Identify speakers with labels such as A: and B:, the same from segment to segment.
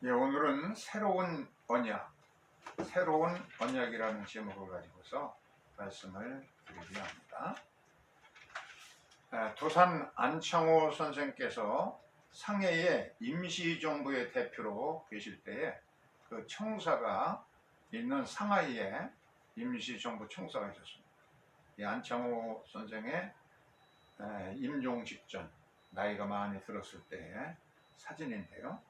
A: 예, 오늘은 새로운 언약이라는 제목을 가지고서 말씀을 드리려 합니다. 도산 안창호 선생께서 상해의 임시정부의 대표로 계실 때에 그 청사가 있는 상하이에 임시정부 청사가 있었습니다. 이 안창호 선생의 임종 직전 나이가 많이 들었을 때의 사진인데요.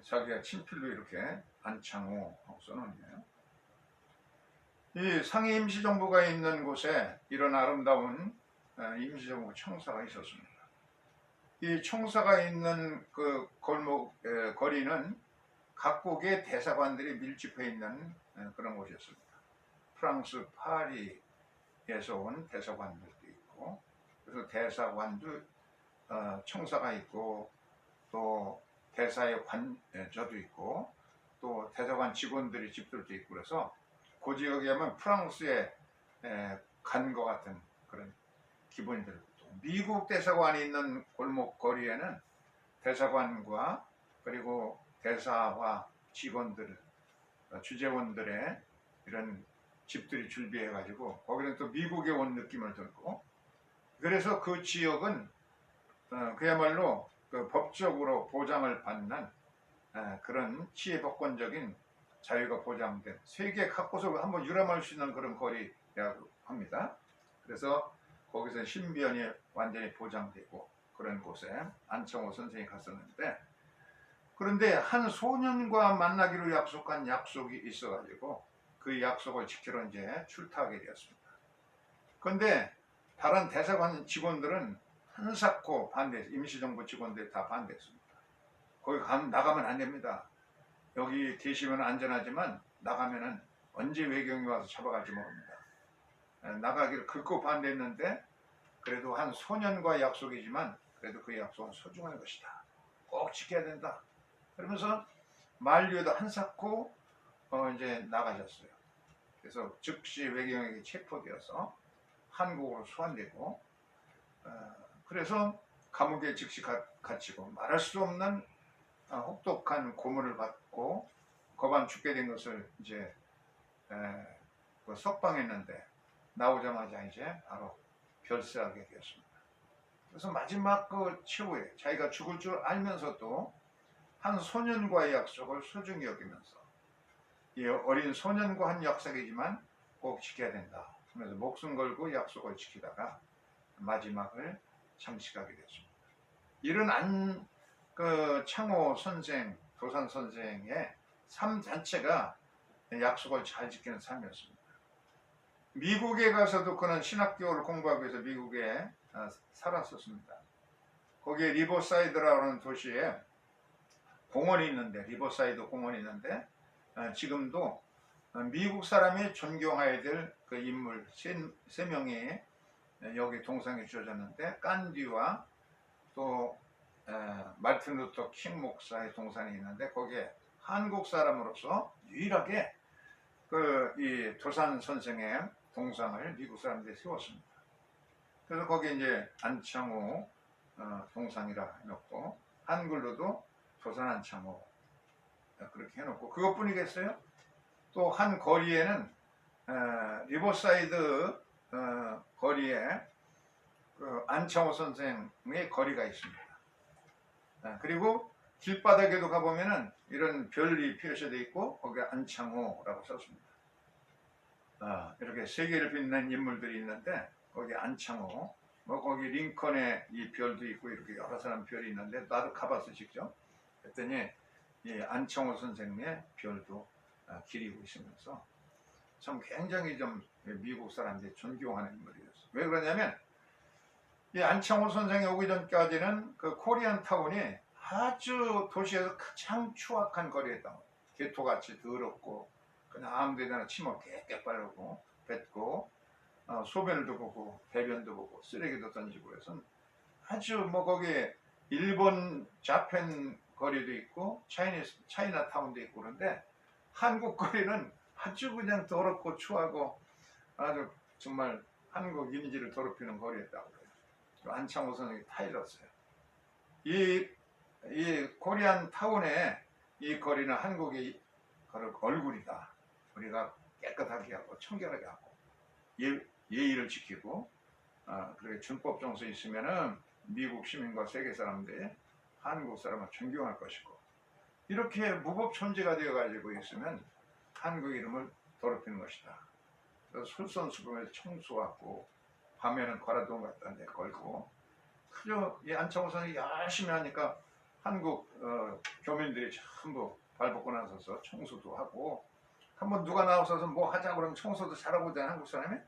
A: 자기가 친필로 이렇게 안창호 하고 써놓네요. 이 상해 임시정부가 있는 곳에 이런 아름다운 임시정부 청사가 있었습니다. 이 청사가 있는 그 거리는 각국의 대사관들이 밀집해 있는 그런 곳이었습니다. 프랑스 파리에서 온 대사관들도 있고, 그래서 대사관도 청사가 있고, 또 대사의 관저도 있고, 또 대사관 직원들의 집들도 있고, 그래서 그 지역에 하면 프랑스에 간 것 같은 그런 기분이 들고, 또 미국 대사관이 있는 골목 거리에는 대사관과 그리고 대사와 직원들, 주재원들의 이런 집들이 줄비해 가지고 거기는 또 미국에 온 느낌을 들고, 그래서 그 지역은 그야말로 그 법적으로 보장을 받는 그런 치해법권적인 자유가 보장된 세계 각곳을 한번 유람할 수 있는 그런 거리라고 합니다. 그래서 거기서 신변이 완전히 보장되고 그런 곳에 안창호 선생이 갔었는데, 그런데 한 소년과 만나기로 약속한 약속이 있어가지고 그 약속을 지키러 이제 출타하게 되었습니다. 그런데 다른 대사관 직원들은 한사코 반대했어요. 임시정부 직원들이 다 반대했습니다. 거기 나가면 안 됩니다. 여기 계시면 안전하지만 나가면은 언제 외경이 와서 잡아갈지 모릅니다. 나가기를 극구 반대했는데, 그래도 한 소년과 약속이지만 그래도 그 약속은 소중한 것이다. 꼭 지켜야 된다. 그러면서 만류에도 한사코 이제 나가셨어요. 그래서 즉시 외경에게 체포되어서 한국으로 소환되고, 그래서 감옥에 즉시 갇히고 말할 수 없는 혹독한 고문을 받고 거반 죽게 된 것을 이제 석방했는데, 나오자마자 이제 바로 별세하게 되었습니다. 그래서 마지막 그 최후에 자기가 죽을 줄 알면서도 한 소년과의 약속을 소중히 여기면서, 이 어린 소년과 한 약속이지만 꼭 지켜야 된다 하면서 목숨 걸고 약속을 지키다가 마지막을 장식하게 됐습니다. 이런 창호 선생, 도산 선생의 삶 자체가 약속을 잘 지키는 삶이었습니다. 미국에 가서도 그는 신학교를 공부하기 위해서 미국에 살았었습니다. 거기에 리버사이드라고 하는 도시에 공원이 있는데, 리버사이드 공원이 있는데, 지금도 미국 사람이 존경해야 될 그 인물 세 명이 여기 동상에 주어졌는데, 깐디와 또 마틴 루터 킹 목사의 동상이 있는데, 거기에 한국 사람으로서 유일하게 이 도산 선생의 동상을 미국 사람들이 세웠습니다. 그래서 거기에 이제 안창호 동상이라 해놓고, 한글로도 도산 안창호 그렇게 해놓고, 그것뿐이겠어요? 또 한 거리에는 리버사이드 거리에 그 안창호 선생의 거리가 있습니다. 그리고 길바닥에도 가보면은 이런 별이 표시되어 있고 거기에 안창호라고 썼습니다. 이렇게 세계를 빛낸 인물들이 있는데 거기 안창호, 뭐 거기 링컨의 이 별도 있고 이렇게 여러 사람 별이 있는데, 나도 가봤어 직접. 그랬더니 이 안창호 선생의 별도 기리고 있으면서 참 굉장히 좀 미국 사람들이 존경하는 인물이었어요. 왜 그러냐면 이 안창호 선생이 오기 전까지는 그 코리안 타운이 아주 도시에서 가장 추악한 거리였다. 개토같이 더럽고 그냥 아무데나 침을 깨끗 바르고 뱉고 소변도 보고 배변도 보고 쓰레기도 던지고 해서 아주 뭐 거기에 일본 자펜 거리도 있고 차이나 타운도 있고, 그런데 한국 거리는 아주 그냥 더럽고 추하고 아주 정말 한국 이미지를 더럽히는 거리였다고 그래요. 안창호 선생이 타일렀어요. 이 이 코리안 타운의 이 거리는 한국의 얼굴이다. 우리가 깨끗하게 하고 청결하게 하고 예의를 지키고 그렇게 준법 정서 있으면은 미국 시민과 세계 사람들이 한국 사람을 존경할 것이고, 이렇게 무법 천지가 되어 가지고 있으면 한국 이름을 더럽히는 것이다. 그래서 솔선수범해서 청소하고 밤에는 거라돈 갖다 내 걸고, 그저 이 안창호 선생이 열심히 하니까 한국 교민들이 전부 발벗고 나서서 청소도 하고, 한번 누가 나와서 뭐 하자 그러면 청소도 잘하고 있는 한국 사람이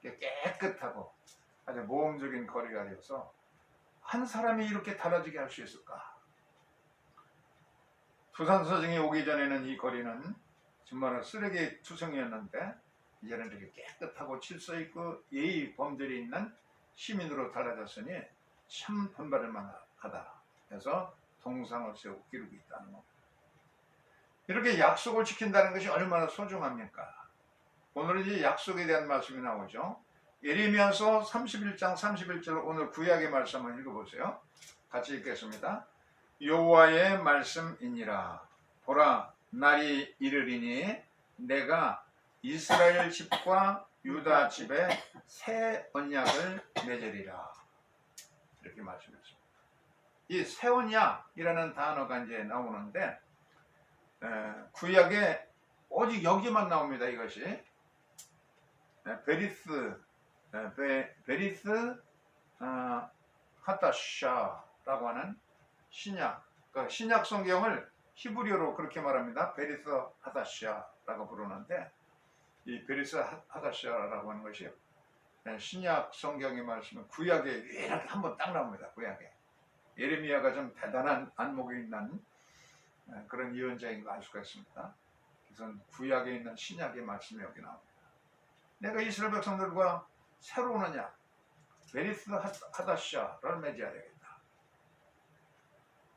A: 깨끗하고 아주 모험적인 거리가 되어서 한 사람이 이렇게 달라지게 할 수 있을까? 부산 서증이 오기 전에는 이 거리는 정말 쓰레기 투성이었는데 이제는 이렇게 깨끗하고 질서 있고 예의 범절이 있는 시민으로 달라졌으니 참 본받을 만하다. 그래서 동상을 세우고 기르고 있다는 겁니다. 이렇게 약속을 지킨다는 것이 얼마나 소중합니까? 오늘은 이제 약속에 대한 말씀이 나오죠. 예레미야서 31장 31절, 오늘 구약의 말씀 한번 읽어보세요. 같이 읽겠습니다. 여호와의 말씀이니라. 보라, 날이 이르리니 내가 이스라엘 집과 유다 집에 새 언약을 맺으리라. 이렇게 말씀했습니다. 이 새 언약이라는 단어가 이제 나오는데 구약에 오직 여기만 나옵니다. 이것이 베리스 하다샤라고 하는 신약, 그러니까 신약 성경을 히브리어로 그렇게 말합니다. 베리스 하다샤라고 부르는데, 이 베리스 하다샤라고 하는 것이 신약 성경의 말씀은 구약에 이렇게 한번 딱 나옵니다. 구약에 예레미야가 좀 대단한 안목이 있는 그런 예언자인 거 알 수가 있습니다. 그래서 구약에 있는 신약의 말씀이 여기 나옵니다. 내가 이스라엘 백성들과 새로운 언약 베리스 하다샤를 맺어야 되겠다.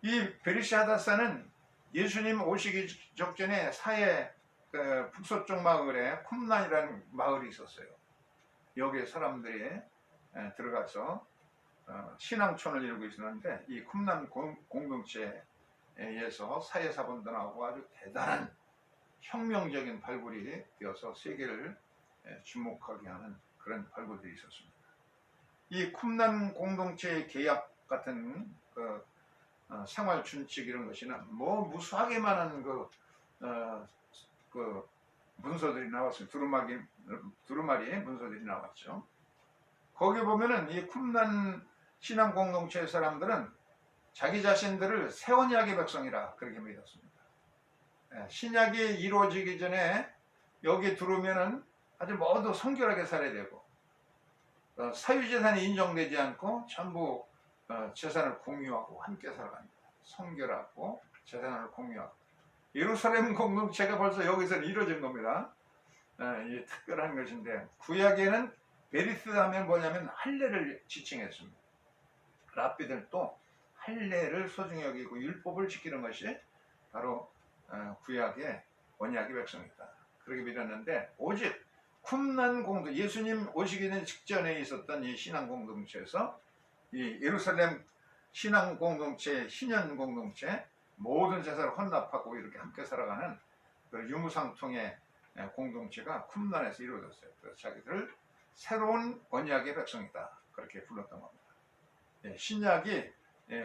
A: 이 베리스 하다샤는 예수님 오시기 직전에 사해 북서쪽 마을에 쿰란이라는 마을이 있었어요. 여기에 사람들이 들어가서 신앙촌을 이루고 있었는데, 이 쿰란 공동체에서 사회사분도 나오고 아주 대단한 혁명적인 발굴이 되어서 세계를 주목하게 하는 그런 발굴들이 있었습니다. 이 쿰란 공동체의 계약 같은 생활 준칙 이런 것이는 뭐 무수하게 많은 그 문서들이 나왔어요. 두루마리 문서들이 나왔죠. 거기 보면은 이 쿰란 신앙 공동체의 사람들은 자기 자신들을 새 언약의 백성이라 그렇게 믿었습니다. 신약이 이루어지기 전에 여기 들어오면은 아주 모두 성결하게 살아야 되고, 사유재산이 인정되지 않고 전부 재산을 공유하고 함께 살아갑니다. 성결하고 재산을 공유하고. 예루살렘 공동체가 벌써 여기서 이루어진 겁니다. 이 특별한 것인데, 구약에는 베리스 하면 뭐냐면 할례를 지칭했습니다. 랍비들도 할례를 소중히 여기고 율법을 지키는 것이 바로 구약의 언약의 백성이다. 그렇게 믿었는데, 오직 쿰란 공동, 예수님 오시기 전 직전에 있었던 이 신앙 공동체에서 이 예루살렘 신앙 공동체, 신년 공동체, 모든 재산을 헌납하고 이렇게 함께 살아가는 그 유무상통의 공동체가 쿰란에서 이루어졌어요. 그래서 자기들을 새로운 언약의 백성이다 그렇게 불렀던 겁니다. 신약이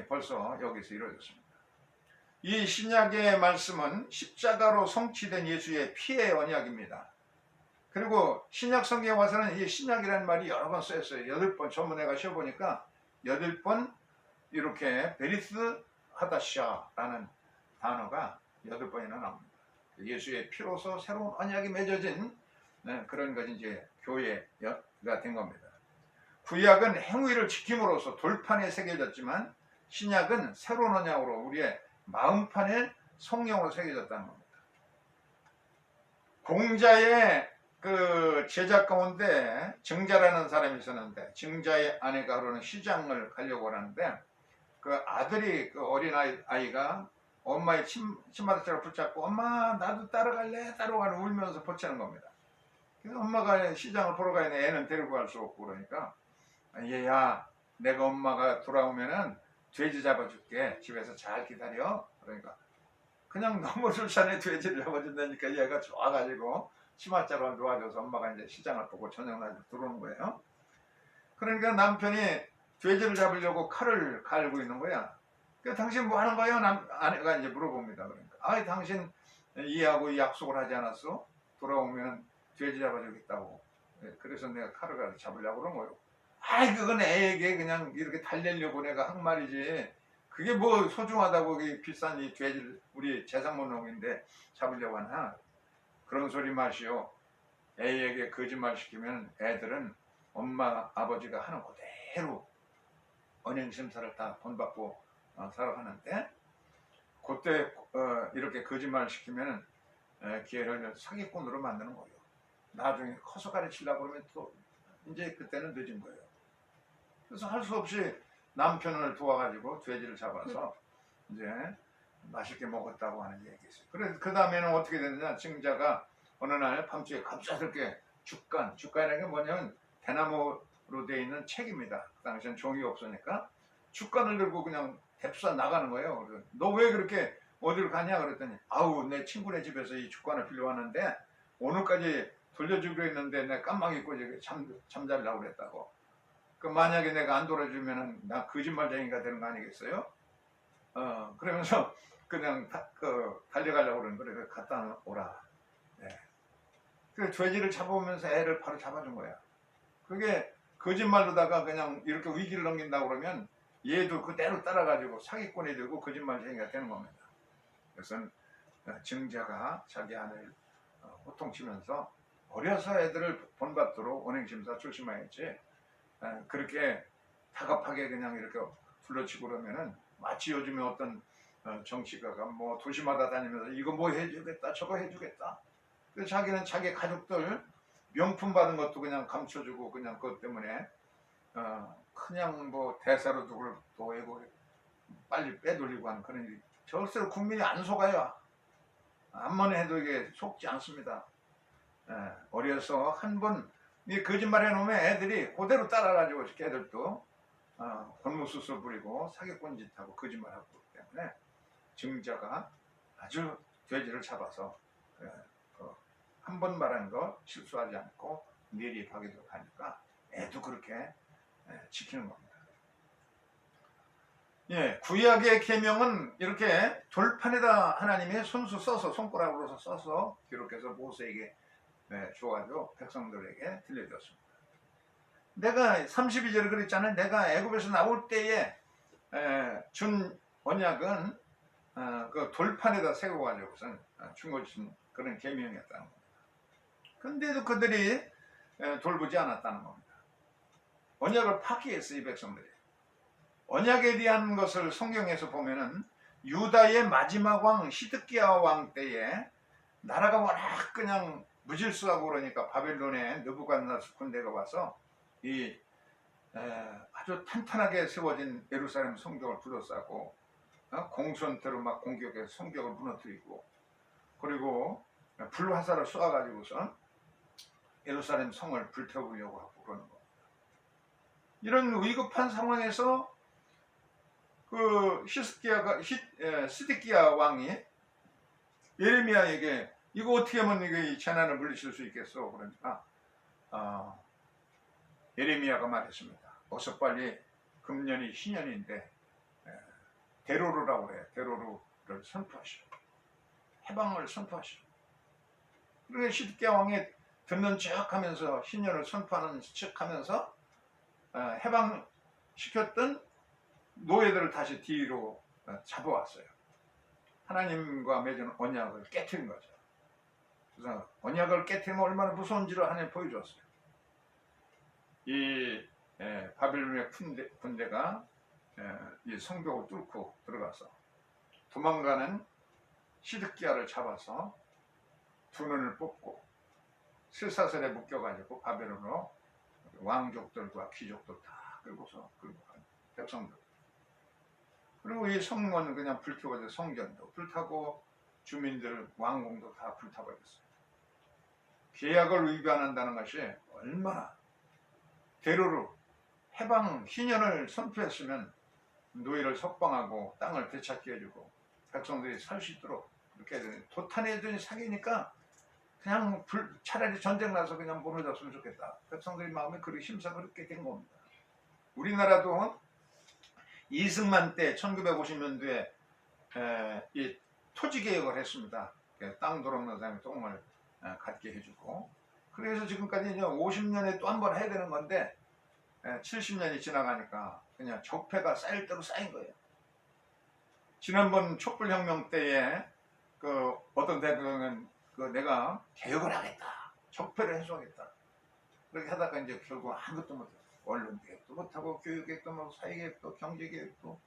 A: 벌써 여기서 이루어졌습니다. 이 신약의 말씀은 십자가로 성취된 예수의 피의 언약입니다. 그리고 신약 성경에 와서는 이 신약이라는 말이 여러 번 쓰였어요. 8번, 전부 내가 쉬어보니까 8번 이렇게 베리스 하다샤라는 단어가 8번이나 나옵니다. 예수의 피로서 새로운 언약이 맺어진 그런 것이 이제 교회가 된 겁니다. 구약은 행위를 지킴으로써 돌판에 새겨졌지만, 신약은 새로운 언약으로 우리의 마음판에 성령으로 새겨졌다는 겁니다. 공자의 그 제자 가운데 증자라는 사람이 있었는데, 증자의 아내가 그러는 시장을 가려고 하는데, 그 아들이, 그 어린 아이가 엄마의 치마대처럼 붙잡고 엄마 나도 따라갈래? 따라가는 울면서 보채는 겁니다. 그래서 엄마가 시장을 보러 가는데 애는 데리고 갈 수 없고, 그러니까 얘야 내가 엄마가 돌아오면은 돼지 잡아줄게. 집에서 잘 기다려. 그러니까 그냥 너무 술산에 돼지를 잡아준다니까 얘가 좋아가지고 치맛자로 놓아줘서 엄마가 이제 시장을 보고 저녁 낮에 들어오는 거예요. 그러니까 남편이 돼지를 잡으려고 칼을 갈고 있는 거야. 그 당신 뭐 하는 거예요? 아내가 이제 물어봅니다. 그러니까 아이 당신 이해하고 약속을 하지 않았어? 돌아오면 돼지 잡아주겠다고. 그래서 내가 칼을 가서 잡으려고 그런 거예요. 아이 그건 애에게 그냥 이렇게 달래려고 내가 한 말이지. 그게 뭐 소중하다고 비싼 이 돼지를 우리 재산문농인데 잡으려고 하나? 그런 소리 마시오. 애에게 거짓말 시키면 애들은 엄마 아버지가 하는 그대로 언행심사를 다 본받고 살아가는데 그때 이렇게 거짓말 시키면 기회를 사기꾼으로 만드는 거예요. 나중에 커서 가르치려고 그러면 또 이제 그때는 늦은 거예요. 그래서 할 수 없이 남편을 도와가지고 돼지를 잡아서 이제 맛있게 먹었다고 하는 얘기 있어요. 그래서 그 다음에는 어떻게 됐느냐, 증자가 어느 날 밤중에 갑작스럽게 죽간이라는 게 뭐냐면 대나무로 되어 있는 책입니다. 그 당시엔 종이가 없으니까 죽간을 들고 그냥 대프사 나가는 거예요. 너 왜 그렇게 어디로 가냐 그랬더니 아우 내 친구네 집에서 이 죽간을 빌려왔는데 오늘까지 돌려주기로 했는데 내가 깜빡 잊고 잠자려고 그랬다고. 그 만약에 내가 안 돌아주면은 나 거짓말쟁이가 되는 거 아니겠어요? 그러면서 그냥 달려가려고 그러는 거래. 그래서 갖다 오라. 네. 그 돼지를 잡아오면서 애를 바로 잡아준 거야. 그게 거짓말로다가 그냥 이렇게 위기를 넘긴다고 그러면 얘도 그대로 따라가지고 사기꾼이 되고 거짓말쟁이가 되는 겁니다. 그래서 증자가 자기 아내를 호통치면서 어려서 애들을 본받도록 언행심사 조심하였지. 그렇게 다급하게 그냥 이렇게 불러치고 그러면은 마치 요즘에 어떤 정치가가 뭐 도시마다 다니면서 이거 뭐 해주겠다 저거 해주겠다. 그래서 자기는 자기 가족들 명품 받은 것도 그냥 감춰주고 그냥 그것 때문에 그냥 뭐 대사로 누굴 도외고 빨리 빼돌리고 하는 그런 일이 절대로 국민이 안 속아요. 암만 해도 이게 속지 않습니다. 어려서 한 번 이 거짓말 해놓으면 애들이 그대로 따라가지고 걔들도 혼무수술 부리고 사기꾼 짓하고 거짓말하고 그렇기 때문에 증자가 아주 돼지를 잡아서 한 번 말한 거 실수하지 않고 미리 하기도 하니까 애도 그렇게 지키는 겁니다. 예, 구약의 계명은 이렇게 돌판에다 하나님의 손수 써서 손가락으로 써서 기록해서 모세에게 주어가지고 백성들에게 들려줬습니다. 내가 32절에 그랬잖아요. 내가 애굽에서 나올 때에 준 언약은 그 돌판에다 세워가지고선 준 것이 그런 계명이었다는 겁니다. 근데도 그들이 돌보지 않았다는 겁니다. 언약을 파기했어요, 이 백성들이. 언약에 대한 것을 성경에서 보면은 유다의 마지막 왕 시드기야 왕 때에 나라가 워낙 그냥 무질서하고 그러니까 바벨론의 느부갓네살 군대가 와서 이 아주 탄탄하게 세워진 예루살렘 성벽을 둘러싸고 공선대로 막 공격해서 성벽을 무너뜨리고 그리고 불화살을 쏘아가지고서 예루살렘 성을 불태우려고 하고 그러는 겁니다. 이런 위급한 상황에서 그 시드기야 왕이 예레미야에게 이거 어떻게 하면 이게 이 재난을 물리칠 수 있겠어? 그러니까 예레미야가 말했습니다. 어서 빨리 금년이 신년인데 대로루라고 해요. 대로루를 선포하시오. 해방을 선포하시오. 그러니까 시드기야 왕이 듣는 척하면서 신년을 선포하는 척하면서 해방시켰던 노예들을 다시 뒤로 잡아왔어요. 하나님과 맺은 언약을 깨트린 거죠. 그래서 언약을 깨트리면 얼마나 무서운지를 하나님 보여줬어요. 이 바벨론의 군대가 이 성벽을 뚫고 들어가서 도망가는 시드기야를 잡아서 두 눈을 뽑고 쇠사슬에 묶여가지고 바벨론으로 왕족들과 귀족들 다 끌고 간 백성들. 그리고 이 성문은 그냥 불태워져 성전도 불타고 주민들 왕궁도 다 불타버렸어요. 계약을 위반한다는 것이 얼마나 대로로 해방 희년을 선포했으면 노예를 석방하고 땅을 되찾게 해주고 백성들이 살 수 있도록 이렇게 도탄해주니 사기니까 그냥 차라리 전쟁 나서 그냥 무너졌으면 좋겠다. 백성들이 마음에 그렇게 심사 그렇게 된 겁니다. 우리나라도 이승만 때 1950년도에 이 토지 개혁을 했습니다. 땅 돌아오는 사람이 똥을 갖게 해주고, 그래서 지금까지 이제 50년에 또 한 번 해야 되는 건데 70년이 지나가니까 그냥 적폐가 쌓일 대로 쌓인 거예요. 지난번 촛불혁명 때에 그 어떤 대통령은 내가 개혁을 하겠다, 적폐를 해소하겠다, 그렇게 하다가 이제 결국 아무것도 못해요. 언론 개혁도 못하고 교육 개혁도 못하고 사회 개혁도 경제 개혁도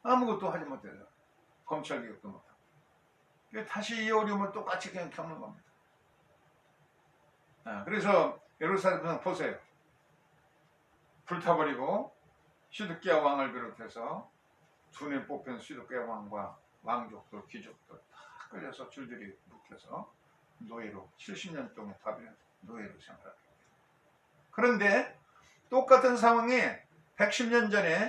A: 아무것도 하지 못해서 검찰 개혁도 못하고 다시 이 어려움을 똑같이 그냥 겪는 겁니다. 그래서 예루살렘 보세요. 불타버리고 시드기야 왕을 비롯해서 두뇌 뽑힌 시드기야 왕과 왕족들, 귀족들 다 끌려서 줄줄이 묶여서 노예로 70년 동안 바벨론 노예로 생활합니다. 그런데 똑같은 상황이 110년 전에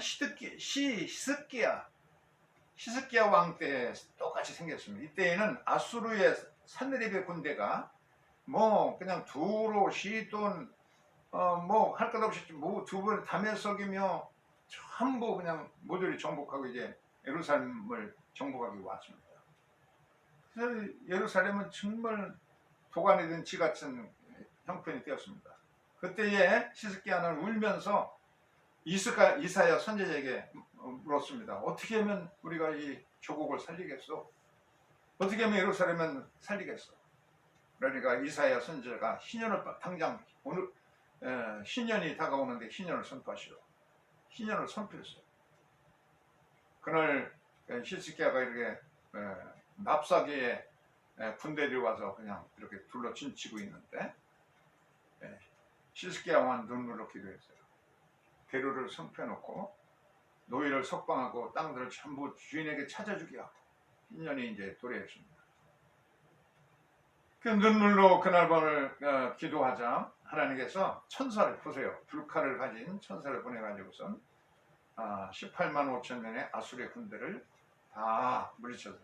A: 히스기야 왕 때 똑같이 생겼습니다. 이때에는 아수르의 산느리베 군대가 뭐 그냥 두로, 시돈, 뭐 할 것 없이 뭐 두 번 담에 썩이며 전부 그냥 모조리 정복하고 이제 예루살렘을 정복하기 왔습니다. 그래서 예루살렘은 정말 도관이 된 지 같은 형편이 되었습니다. 그때에 히스기야는 울면서 이사야 선지자에게 물었습니다. 어떻게 하면 우리가 이 조국을 살리겠소? 어떻게 하면 예루살렘은 살리겠소? 그러니까 이사야 선지자가 희년을 당장 오늘 희년이 다가오는데 희년을 선포하시오. 희년을 선포했어요. 그날 히스기야가 이렇게 납사기에 군대들이 와서 그냥 이렇게 둘러 진치고 있는데 히스기야 왕은 눈물로 기도했어요. 대로를 선포해놓고 노예를 석방하고 땅들을 전부 주인에게 찾아주게 하고 희년이 이제 도래했습니다. 그 눈물로 그날 밤을 기도하자 하나님께서 천사를 보세요. 불칼을 가진 천사를 보내가지고선 18만 5천 명의 아수르의 군대를 다 물리쳐서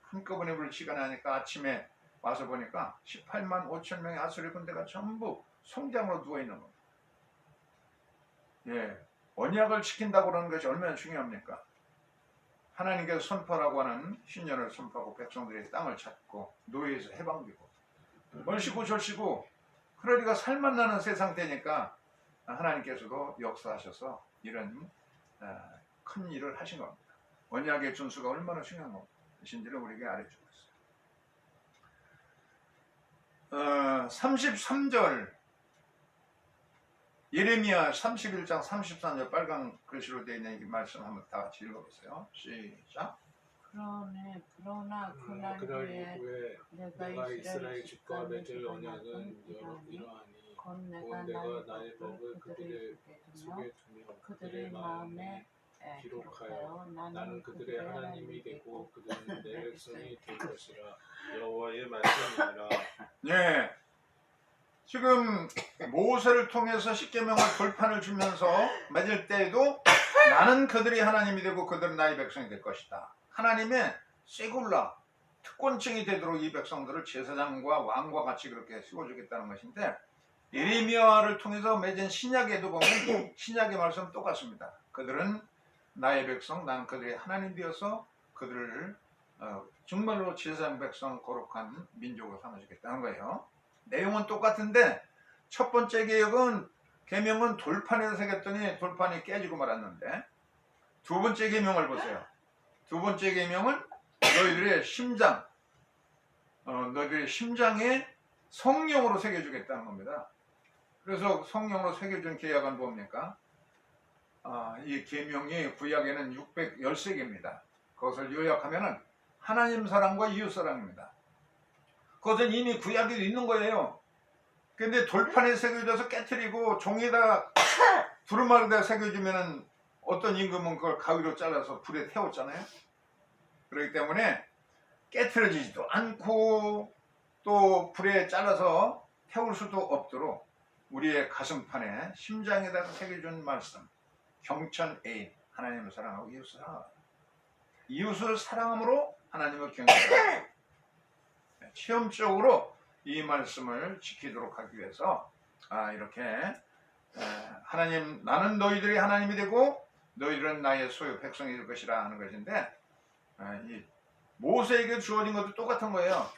A: 한꺼번에 물리치가 나니까 아침에 와서 보니까 18만 5천 명의 아수르의 군대가 전부 송장으로 누워있는 겁니다. 언약을 지킨다고 그러는 것이 얼마나 중요합니까? 하나님께서 선포라고 하는 신년을 선포하고 백성들이 땅을 찾고 노예에서 해방되고 얼씨고 절씨고 그러니까 살맛나는 세상 되니까 하나님께서도 역사하셔서 이런 큰 일을 하신 겁니다. 언약의 준수가 얼마나 중요한 것인지를 우리에게 알려주고 있어요. 33절 예레미야 31장 33절 빨간 글씨로 되어 있는 이 말씀 한번 다 같이 읽어보세요. 시작.
B: 그러나 그날 후에 내가 이스라엘 집과 맺을 언약은 이러하니 곧 내가 나의 법을 그들의 속에 두며 그들의 마음에 기록하여 나는 그들의 하나님이 되고 그들은 내 백성이 될 것이라. 여호와의 말씀이니라.
A: 네. 지금 모세를 통해서 십계명을 돌판을 주면서 맺을 때에도 나는 그들이 하나님이 되고 그들은 나의 백성이 될 것이다. 하나님의 세굴라 특권층이 되도록 이 백성들을 제사장과 왕과 같이 그렇게 세워주겠다는 것인데, 예레미야를 통해서 맺은 신약에도 보면 신약의 말씀은 똑같습니다. 그들은 나의 백성, 나는 그들의 하나님 되어서 그들을 정말로 제사장 백성 거룩한 민족으로 삼아주겠다는 거예요. 내용은 똑같은데 첫 번째 계명은 돌판에서 새겼더니 돌판이 깨지고 말았는데, 두 번째 계명을 보세요. 두 번째 계명은 너희들의 심장, 너희들의 심장에 성령으로 새겨주겠다는 겁니다. 그래서 성령으로 새겨준 계약은 뭡니까? 이 계명이 구약에는 613개입니다. 그것을 요약하면은 하나님 사랑과 이웃 사랑입니다. 그것은 이미 구약에도 있는 거예요. 근데 돌판에 새겨져서 깨트리고 종이에다 두루마리에다 새겨주면은 어떤 임금은 그걸 가위로 잘라서 불에 태웠잖아요. 그렇기 때문에 깨트려지지도 않고 또 불에 잘라서 태울 수도 없도록 우리의 가슴판에 심장에다가 새겨준 말씀, 경천 애인, 하나님을 사랑하고 이웃을 사랑하라. 이웃을 사랑함으로 하나님을 경외하라. 체험적으로 이 말씀을 지키도록 하기 위해서 이렇게 하나님, 나는 너희들이 하나님이 되고 너희들은 나의 소유 백성이 될 것이라 하는 것인데, 이 모세에게 주어진 것도 똑같은 거예요.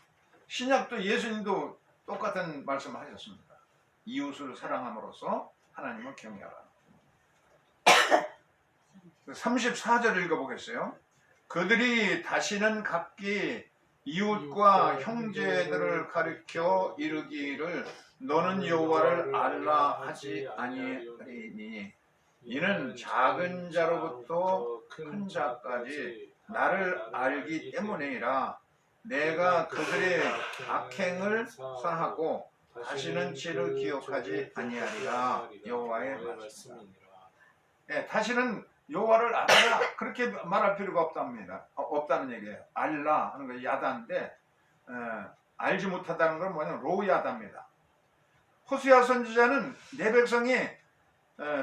A: 신약도 예수님도 똑같은 말씀을 하셨습니다. 이웃을 사랑함으로써 하나님을 경외하라. 34절 읽어보겠어요. 그들이 다시는 각기 이웃과 형제들을 가리켜 이르기를 너는 여호와를 알라 하지 아니하리니 이는 작은 자로부터 큰 자까지 나를 알기 때문이라. 내가 그들의 악행을 사하고 다시는 죄를 기억하지 아니하리라. 여호와의 말씀이니라. 다시는 여호와를 알아라 그렇게 말할 필요가 없다는 얘기예요. 알라 하는 거 야다인데, 알지 못하다는 건 뭐냐면 로야다입니다. 호세아 선지자는 내 백성이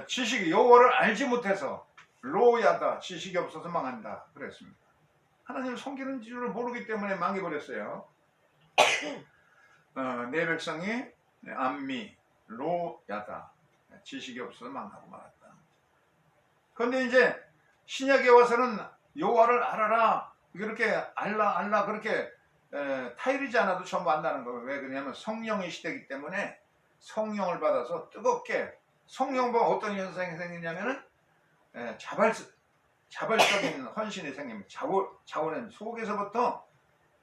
A: 지식이 여호와를 알지 못해서 로야다, 지식이 없어서 망한다 그랬습니다. 하나님을 섬기는 줄을 모르기 때문에 망해버렸어요. 내 백성이 암미 로야다, 지식이 없어서 망하고 말았다. 그런데 이제 신약에 와서는 여호와를 알아라 이렇게 알라 그렇게 타이르지 않아도 전부 안다는 거예요. 왜 그러냐면 성령의 시대이기 때문에 성령을 받아서 뜨겁게, 성령 보면 어떤 현상이 생기냐면은 자발적인 헌신이 생깁니다. 자원은 속에서부터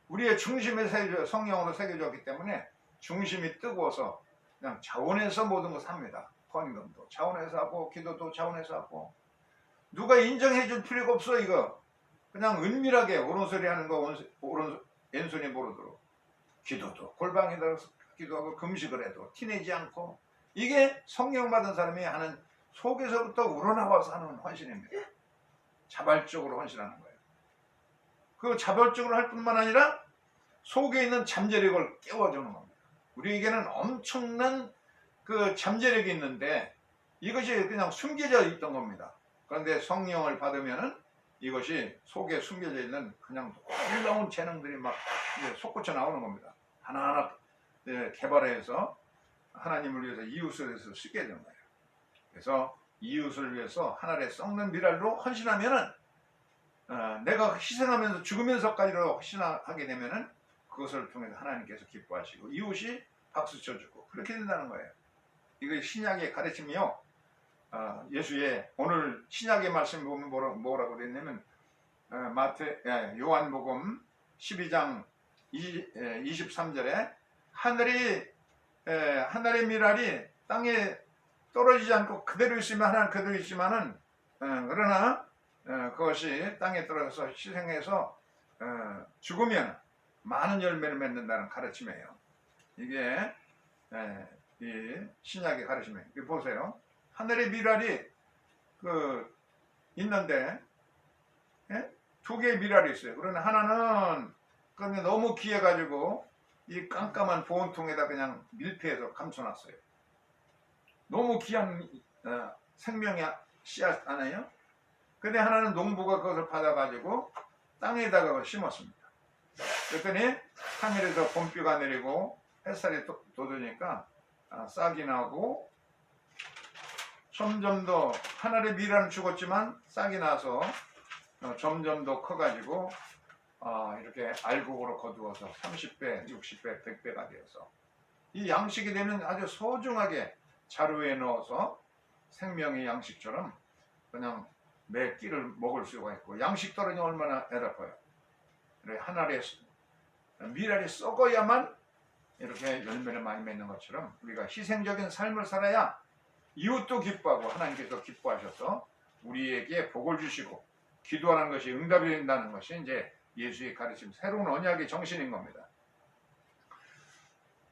A: 우리의 중심에 성령으로 새겨졌기 때문에 중심이 뜨거워서 그냥 자원에서 모든 것을 합니다. 헌금도 자원에서 하고 기도도 자원에서 하고, 누가 인정해 줄 필요가 없어. 이거 그냥 은밀하게 오른소리 하는 거 왼손이 모르도록 기도도 골방에다 기도하고 금식을 해도 티내지 않고, 이게 성령 받은 사람이 하는 속에서부터 우러나와서 하는 헌신입니다. 자발적으로 헌신하는 거예요. 그 자발적으로 할 뿐만 아니라 속에 있는 잠재력을 깨워주는 겁니다. 우리에게는 엄청난 그 잠재력이 있는데 이것이 그냥 숨겨져 있던 겁니다. 그런데 성령을 받으면은 이것이 속에 숨겨져 있는 그냥 놀라운 재능들이 막 솟구쳐 나오는 겁니다. 하나하나 개발해서 하나님을 위해서 이웃을 위해서 쓰게 되는 거예요. 그래서 이웃을 위해서 하늘에 썩는 미랄로 헌신하면은 내가 희생하면서 죽으면서까지도 헌신하게 되면은 그것을 통해서 하나님께서 기뻐하시고 이웃이 박수 쳐주고 그렇게 된다는 거예요. 이거 신약의 가르침이요. 예수의 오늘 신약의 말씀 보면 뭐라고 그랬냐면 요한복음 12장 23절에 하늘의 미랄이 땅에 떨어지지 않고 그대로 있으면 하나는 그대로 있지만은 그러나 그것이 땅에 떨어져서 희생해서 죽으면 많은 열매를 맺는다는 가르침이에요. 이게 이 신약의 가르침이에요. 보세요. 하늘의 미랄이 있는데 두 개의 미랄이 있어요. 그러나 하나는 그러면 너무 귀해가지고 이 깜깜한 보온통에다 그냥 밀폐해서 감춰놨어요. 너무 귀한 생명의 씨앗 아니에요? 근데 하나는 농부가 그것을 받아가지고 땅에다가 심었습니다. 그랬더니 하늘에서 봄비가 내리고 햇살이 돋으니까 싹이 나고 점점 더 하늘의 미랄은 죽었지만 싹이 나서 점점 더 커가지고 이렇게 알곡으로 거두어서 30배, 60배, 100배가 되어서 이 양식이 되면 아주 소중하게 자루에 넣어서 생명의 양식처럼 그냥 매 끼를 먹을 수가 있고, 양식 떨어지면 얼마나 애라파요. 하늘의 미랄이 썩어야만 이렇게 열매를 많이 맺는 것처럼 우리가 희생적인 삶을 살아야 이웃도 기뻐하고 하나님께서 기뻐하셔서 우리에게 복을 주시고 기도하는 것이 응답이 된다는 것이 이제 예수의 가르침, 새로운 언약의 정신인 겁니다.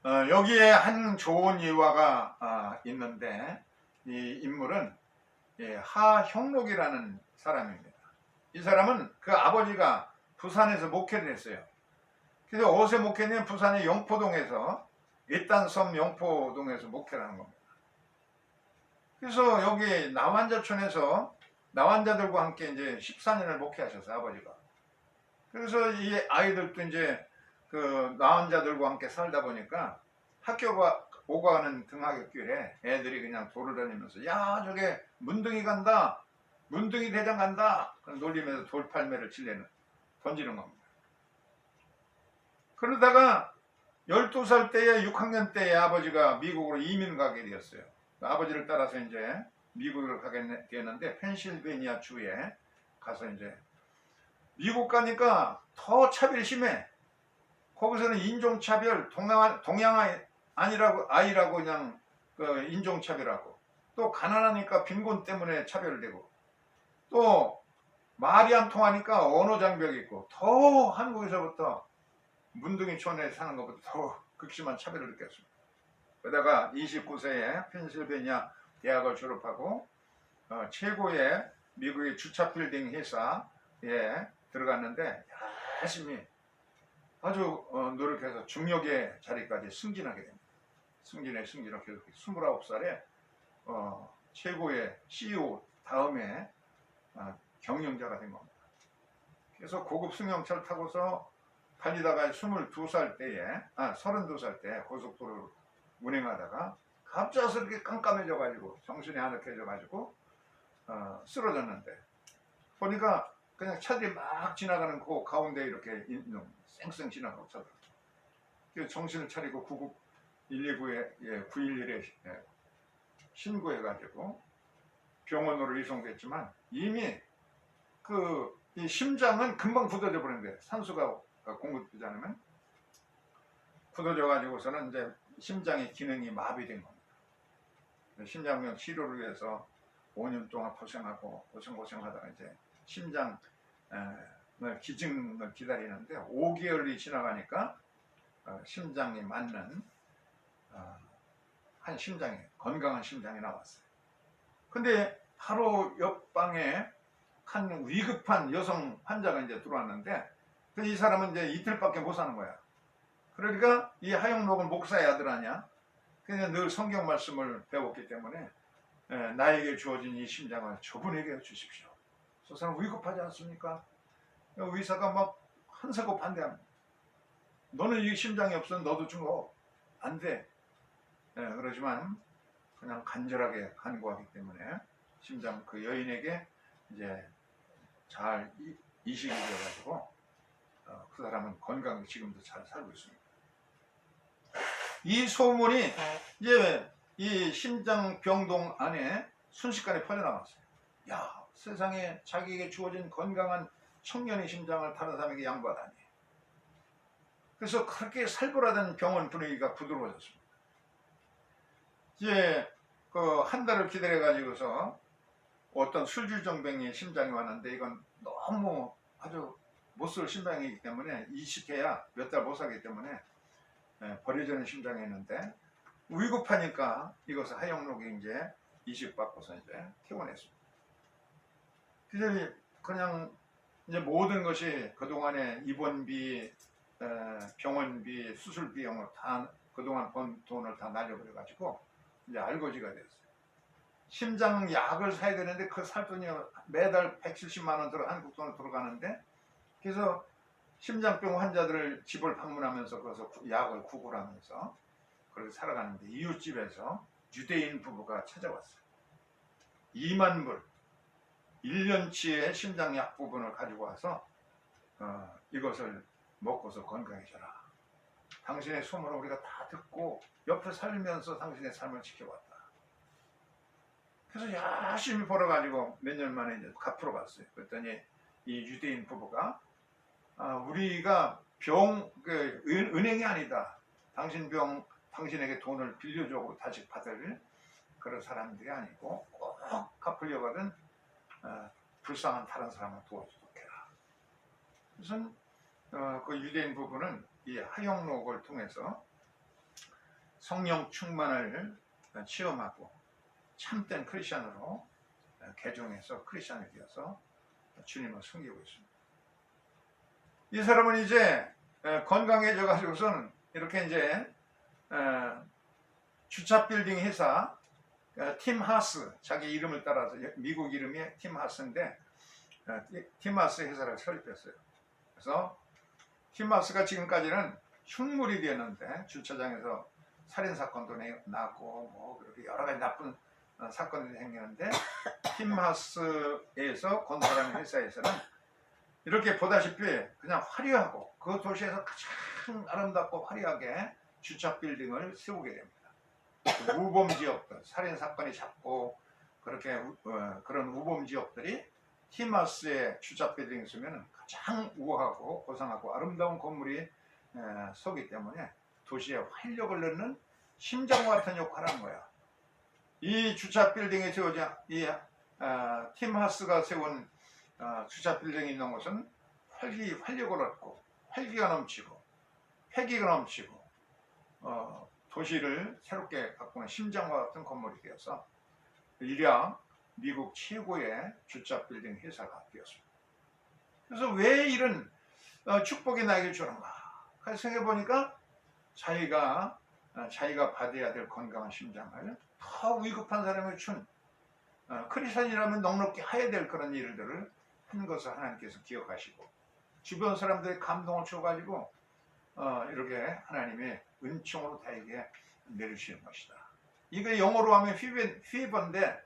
A: 여기에 한 좋은 일화가 있는데 이 인물은 하형록이라는 사람입니다. 이 사람은 그 아버지가 부산에서 목회를 했어요. 그래서 어디서 목회냐면 부산의 영포동에서 일단섬 영포동에서 목회를 하는 겁니다. 그래서 여기 남한자촌에서 나환자들과 함께 이제 14년을 목회하셨어요, 아버지가. 그래서 이 아이들도 이제 그 나환자들과 함께 살다 보니까 학교가 오고 가는 등하굣길에 애들이 그냥 돌아다니면서 야 저게 문둥이 간다, 문둥이 대장 간다 놀리면서 돌팔매를 던지는 겁니다. 그러다가 12살 때에 6학년 때에 아버지가 미국으로 이민 가게 되었어요. 아버지를 따라서 이제 미국을 가게 되었는데 펜실베니아 주에 가서 이제 미국 가니까 더 차별이 심해. 거기서는 인종차별, 동양 아이라고 그냥 그 인종차별하고, 또 가난하니까 빈곤 때문에 차별되고, 또 말이 안 통하니까 언어 장벽이 있고, 더 한국에서부터 문둥이촌에 사는 것보다 더 극심한 차별을 느꼈습니다. 그러다가 29세에 펜실베니아 대학을 졸업하고 최고의 미국의 주차 빌딩 회사에 들어갔는데 열심히 아주 노력해서 중역의 자리까지 승진하게 됩니다. 승진을 계속 29살에 최고의 CEO 다음에 경영자가 된 겁니다. 그래서 고급 승용차를 타고서 달리다가 32살 때 고속도로를 운행하다가 갑작스럽게 깜깜해져가지고 정신이 아늑해져가지고 쓰러졌는데 보니까 그냥 차들이 막 지나가는 그 가운데 이렇게 쌩쌩 지나가고 차들. 그래서 정신을 차리고 119에 911에 신고해가지고 병원으로 이송됐지만 이미 이 심장은 금방 굳어져 버리는데 산소가 공급되지 않으면 굳어져 가지고서는 이제 심장의 기능이 마비된 겁니다. 심장병 치료를 위해서 5년 동안 고생하다가 이제 심장 기증을 기다리는데 5개월이 지나가니까 심장이 맞는 한 심장이 건강한 심장이 나왔어요. 근데 바로 옆방에 한 위급한 여성 환자가 이제 들어왔는데 이 사람은 이제 이틀밖에 못 사는 거야. 그러니까 이 하영록은 목사의 아들 아니야. 그냥 늘 성경 말씀을 배웠기 때문에 나에게 주어진 이 심장을 저분에게 주십시오. 저 사람 위급하지 않습니까? 의사가 막 한사고 반대합니다. 너는 이 심장이 없으면 너도 죽어. 안 돼. 그러지만 그냥 간절하게 간구하기 때문에 심장 그 여인에게 이제 잘 이식이 되어가지고 그 사람은 건강히 지금도 잘 살고 있습니다. 이 소문이 이제 이 심장병동 안에 순식간에 퍼져나갔어요. 야, 세상에 자기에게 주어진 건강한 청년의 심장을 다른 사람에게 양보하다니. 그래서 그렇게 살벌하던 병원 분위기가 부드러워졌습니다. 이제 그 한 달을 기다려 가지고서 어떤 술주정뱅이의 심장이 왔는데 이건 너무 아주 못쓸 심장이기 때문에 이식해야 몇 달 못 살기 때문에 버려지는 심장이었는데 위급하니까 이것을 하영록이 이제 이식받고서 이제 퇴원했습니다. 그래서 그냥 이제 모든 것이 그동안에 입원비, 병원비, 수술 비용을 다 그동안 번 돈을 다 날려버려가지고 이제 알거지가 됐어요. 심장 약을 사야 되는데 그 살 돈이 매달 170만 원 한국 돈으로 들어가는데 그래서 심장병 환자들을 집을 방문하면서 거기서 약을 구걸하면서 그렇게 살아가는데 이웃집에서 유대인 부부가 찾아왔어요. 2만 불 1년치의 심장약 부분을 가지고 와서 이것을 먹고서 건강해져라. 당신의 소문을 우리가 다 듣고 옆에 살면서 당신의 삶을 지켜왔다. 그래서 열심히 벌어가지고 몇 년 만에 이제 갚으러 갔어요. 그랬더니 이 유대인 부부가 우리가 은행이 아니다. 당신에게 돈을 빌려주고 다시 받을 그런 사람들이 아니고 꼭 갚으려고 하는 불쌍한 다른 사람을 도와주도록 해라. 우선 그 유대인 부부는 이 하영록을 통해서 성령 충만을 체험하고 참된 크리스천으로 개종해서 크리스천이 되어서 주님을 섬기고 있습니다. 이 사람은 이제 건강해져 가지고선 이렇게 이제 주차 빌딩 회사 팀 하스, 자기 이름을 따라서 미국 이름이 팀 하스인데 팀 하스 회사를 설립했어요. 그래서 팀 하스가 지금까지는 흉물이 되었는데 주차장에서 살인 사건도 났고 뭐 그렇게 여러 가지 나쁜 사건이 생기는데 팀 하스에서 건설하는 회사에서는 이렇게 보다시피 그냥 화려하고 그 도시에서 가장 아름답고 화려하게 주차 빌딩을 세우게 됩니다. 우범 지역들, 살인 사건이 잦고 그렇게 그런 우범 지역들이 티마스의 주차 빌딩에 있으면 가장 우아하고 고상하고 아름다운 건물이 서기 때문에 도시에 활력을 넣는 심장과 같은 역할을 하는 거야. 이 주차 빌딩에 세워진 이 팀하스가 세운 주차 빌딩이 있는 곳은 활력을 얻고 활기가 넘치고 패기가 넘치고 도시를 새롭게 바꾸는 심장과 같은 건물이 되어서 이랴 미국 최고의 주차 빌딩 회사가 되었습니다. 그래서 왜 이런 축복이 나에게 주는가? 생각해 보니까 자기가 받아야 될 건강한 심장을 더 위급한 사람을 준 크리스천이라면 넉넉히 해야 될 그런 일들을 한 것을 하나님께서 기억하시고 주변 사람들의 감동을 줘가지고 이렇게 하나님의 은총으로 다에게 내리시는 것이다. 이거 영어로 하면 페이버인데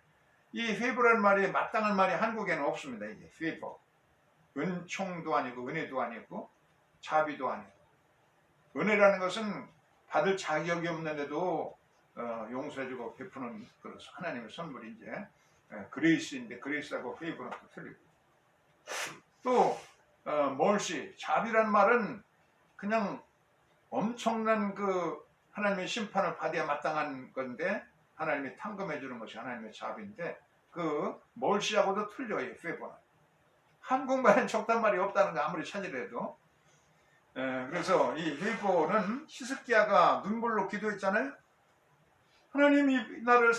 A: 이 페이버라는 말이 마땅한 말이 한국에는 없습니다. 이게 페이버. 은총도 아니고 은혜도 아니고 자비도 아니고 은혜라는 것은 받을 자격이 없는데도 용서해주고 베푸는 그런 하나님의 선물이 이제 그레이스인데 그레이스하고 페이버는 또 틀리고 또 멀시 자비라는 말은 그냥 엄청난 그 하나님의 심판을 받아야 마땅한 건데 하나님이 탕금해 주는 것이 하나님의 자비인데 그 멀시하고도 틀려요. 페이버는 한국말엔 적단 말이 없다는 거 아무리 찾으려도 그래서 이 페이버는 히스기야가 눈물로 기도했잖아요. 하나님이 나를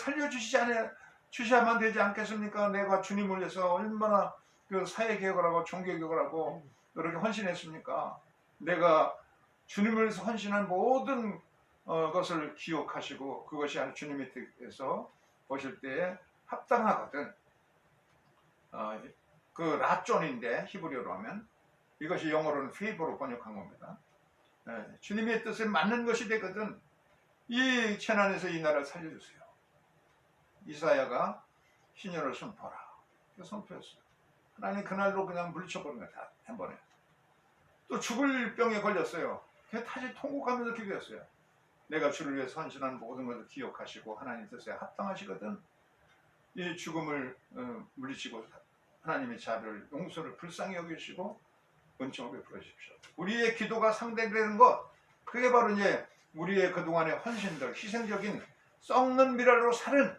A: 주셔야만 되지 않겠습니까? 내가 주님을 위해서 얼마나 그 사회개혁을 하고 종교개혁을 하고 이렇게 헌신했습니까? 내가 주님을 위해서 헌신한 모든 것을 기억하시고 그것이 주님의 뜻에서 보실 때에 합당하거든. 그 라존인데 히브리어로 하면 이것이 영어로는 페이버로 번역한 겁니다. 주님의 뜻에 맞는 것이 되거든. 이 재난에서 이 나라를 살려주세요. 이사야가 신년을 선포하라. 선포했어요. 하나님 그날로 그냥 물리쳐버린 거야. 다 한 번에. 또 죽을 병에 걸렸어요. 그냥 다시 통곡하면서 기도했어요. 내가 주를 위해서 헌신한 모든 것을 기억하시고 하나님 뜻에 합당하시거든. 이 죽음을 물리치고 하나님의 자비를 용서를 불쌍히 여기시고 은총을 베풀어 주십시오. 우리의 기도가 상대되는 것 그게 바로 이제 우리의 그동안의 헌신들 희생적인 썩는 미랄로 사는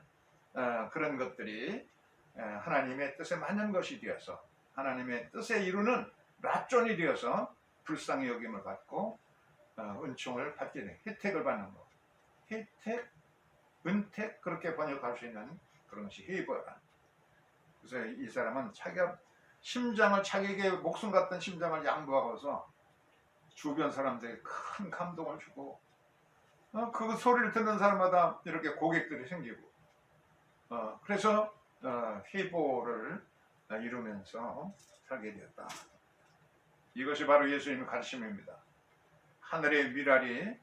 A: 그런 것들이 하나님의 뜻에 맞는 것이 되어서 하나님의 뜻에 이루는 라존이 되어서 불쌍히 여김을 받고 은총을 받게 된 혜택을 받는 것. 혜택, 은택 그렇게 번역할 수 있는 그런 것이 헤이버라. 그래서 이 사람은 자기가 자기에게 목숨 같은 심장을 양보하고서 주변 사람들에게 큰 감동을 주고 그 소리를 듣는 사람마다 이렇게 고객들이 생기고 그래서 헤이버를 이루면서 살게 되었다. 이것이 바로 예수님의 가르침입니다. 하늘의 미랄이